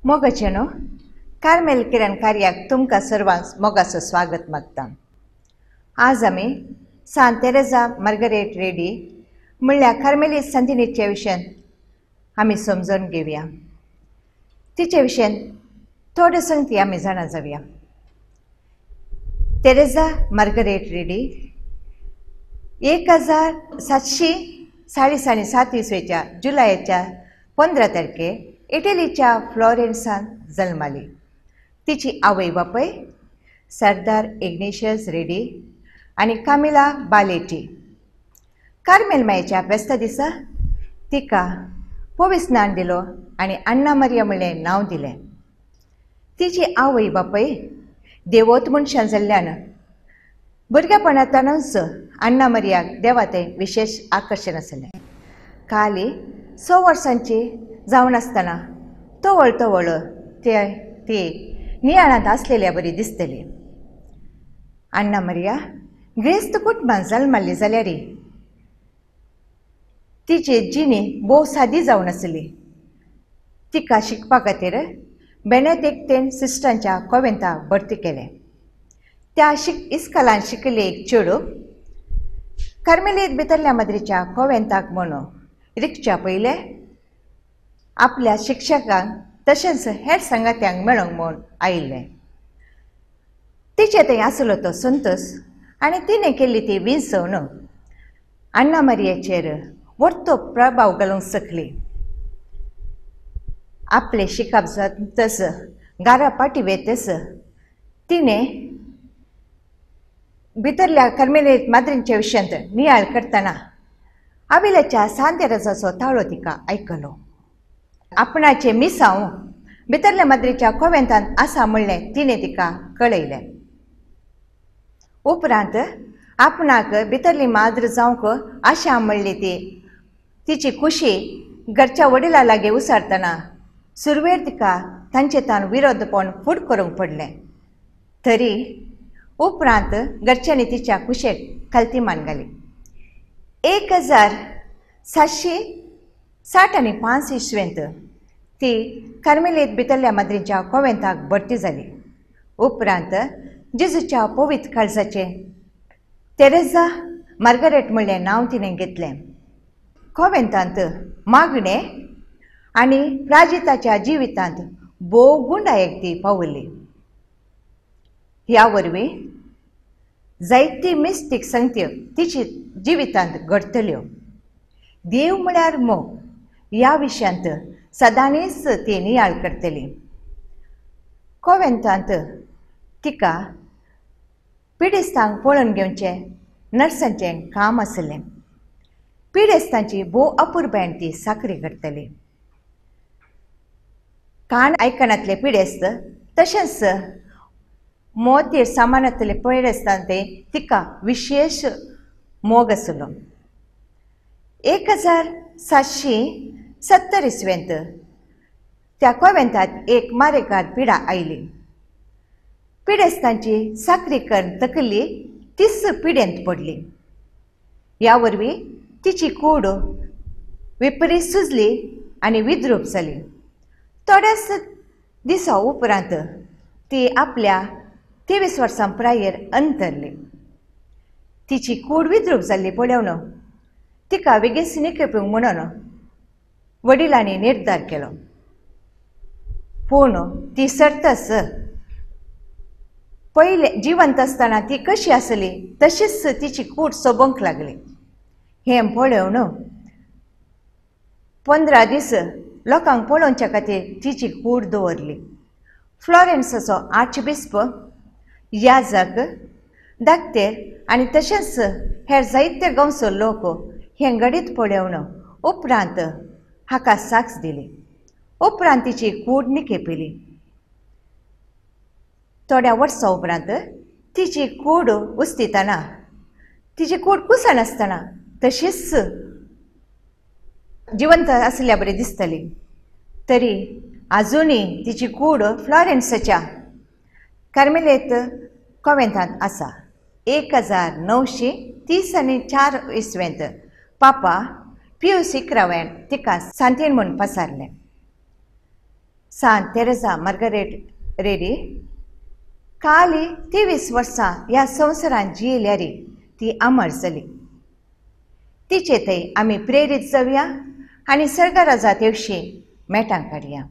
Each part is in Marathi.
मोगाचेनो कार्मेल किरण कार्याक तुमकां सर्वांक मोगाचो स्वागत मागता। आज आमी सांत तेरेसा मार्गारेट रेडी म्हणल्यार कार्मेलीत संतिनीचे विशयान आमी समजून घेवया। तिचे विशयान थोड्यो संगती आमी जाणा जावया। तेरेसा मार्गारेट रेडी 1727 इसवेच्या जुलयाच्या 15 तारखेर इटलीच्या फ्लोरेन्सान जल्माली। तिची आवय बापूय सरदार इग्नेशियस रेडी आनी कामिला बालेटी। कार्मेल मायेच्या बेस्ता दिसा तिका पवित्र स्नान दिलो आनी अन्ना मरिया म्हणलें नांव दिलें। तिची आवय बापूय देवोत मनशां जाल्ल्यान भुरगेपणांतल्यानूच अन्ना मरियाक देवाचें विशेष आकर्शण आसलें। काली 6 वर्सांची जावन आसतना तवळ ती नियाळांत आसलेल्या बरी दिसतली। अन्ना मरिया ग्रेस्त कुटुंबांत जल्माली जाल्यार तिची जिणी भोव सादी जावन आसली। तिका शिकपा खातीर बेनेडिक्टीन सिस्टरांच्या कॉवेंताक भरती केलें। त्या इस्कॉलांत शिकिल्ली एक चेडूं कार्मेलीत भितरल्या माद्रीच्या कॉवेंताक म्हणून रिक्षच्या पयलें आपल्या शिक्षकांक तशेंच हेर संगात्यांक मेळोंक म्हूण आयिल्लें। तिचे थंय आसलो तो संतोश आनी तिणें केल्ली ती विंसवणूक अन्ना मरियेचेर व्हडतो प्रभाव घालूंक शकली। आपले शिकप जातच घरा पाटी वेतच तिणें भितरल्या कार्मेलीत माद्रींच्या विशयांत नियाळ करतना आविलेच्या सांत तेरेसाचो ताळो तिका आयकलो। आपणाचें मिसांव भितरल्या माद्रीच्या कॉवेंतांत आसा म्हणलें तिणें तिका कळयलें। उपरांत आपणाक भितरली माद्र जावंक आशा म्हणली तिची खुशी घरच्या वडिलां लागीं उसारतना सुरवेर तिका तांचे तान विरोधपण फूट करूंक पडलें। तरी उपरांत घरच्यांनी तिच्या कुशेक खालतीमान घाली। 1765 इसवेंत ती कार्मेलीत भितरल्या माद्रीच्या कॉवेंताक भरती जाली। उपरांत जेजूच्या पवित्र काळजाचें तेरेसा मार्गारेट म्हणलें नांव तिणें घेतलें। कॉवेंतांत मागणें आनी प्राजिताच्या जिवितांत भोव गुणायक ती पावली। ह्या वरवीं जायती मिस्टीक संगत्यो तिची जिवितांत घडटल्यो। देव म्हळ्यार मोग ह्या विशयांत सदांच ती नियाळ करतली। कॉवेंतांत तिका पिडेस्तांक पळोवन घेवचें नर्सांचें काम आसलें। पिडेस्तांची भोव अपुरबायेन ती साकरी करतली। कान आयकनातले पिडेस्त तशेंच मोतीर सामानांतले पिडेस्तांत तिका विशेष मोग आसलो। 1770 इसवेंत त्या कॉवेंतांत एक मारेकार पिडा आयली। पिडेस्तांची साकरी करून तकली 30 पिडेंत पडली। ह्या वरवीं तिची कूड विपरीत सुजली आनी विद्रूप जाली। थोड्याच दिसा उपरांत ती आपल्या 23 वर्सां प्रायर अंतरली। तिची कूड विद्रूप जाल्ली पळोवन तिका वेगीन खेपूंक म्हणून वडिलांनी निर्धार केलो। पूण ती सरतच पयले जिवंत आसतना ती कशी आसली तशीच तिची कूड सोबूंक लागली। हें पळोवन 15 दीस लोकांक पळोवच्या खातीर तिची कूड दवरली। फ्लोरेन्साचो आर्चबिस्प याजक धाकटेर आनी तशेंच हेर जायते गांवचो लोक हें घडीत पळोवन उपरांत हाका साक्ष दिली। उपरांत तिची कूड निखेपिली। थोड्या वर्सां उपरांत तिची कूड उस्तितना तिची कूड कुसाण आसतना तशीच जिवंत आसल्या बरी दिसतली। तरी आजुनूय तिची कूड फ्लोरेन्साच्या कार्मेलीत कॉवेंतांत आसा। 1934 इसवेंत पापा पियूस 11 तिका सांतीण म्हूण पसारलें। सांत तेरेसा मार्गारेट रेडी खाली 23 वर्सां ह्या संवसारांत जियेल्यारी ती अमर जाली. तिचे थंय आमी प्रेरीत जावया आनी सर्गराजा दिवशी मेटां काडया.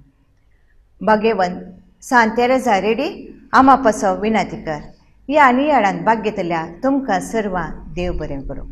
भगेवन सांत तेरेसा रेडी आमा पासो विनंती कर. ह्या नियाळान भाग घेतल्या तुमकां सर्वांक देव बरें करूं.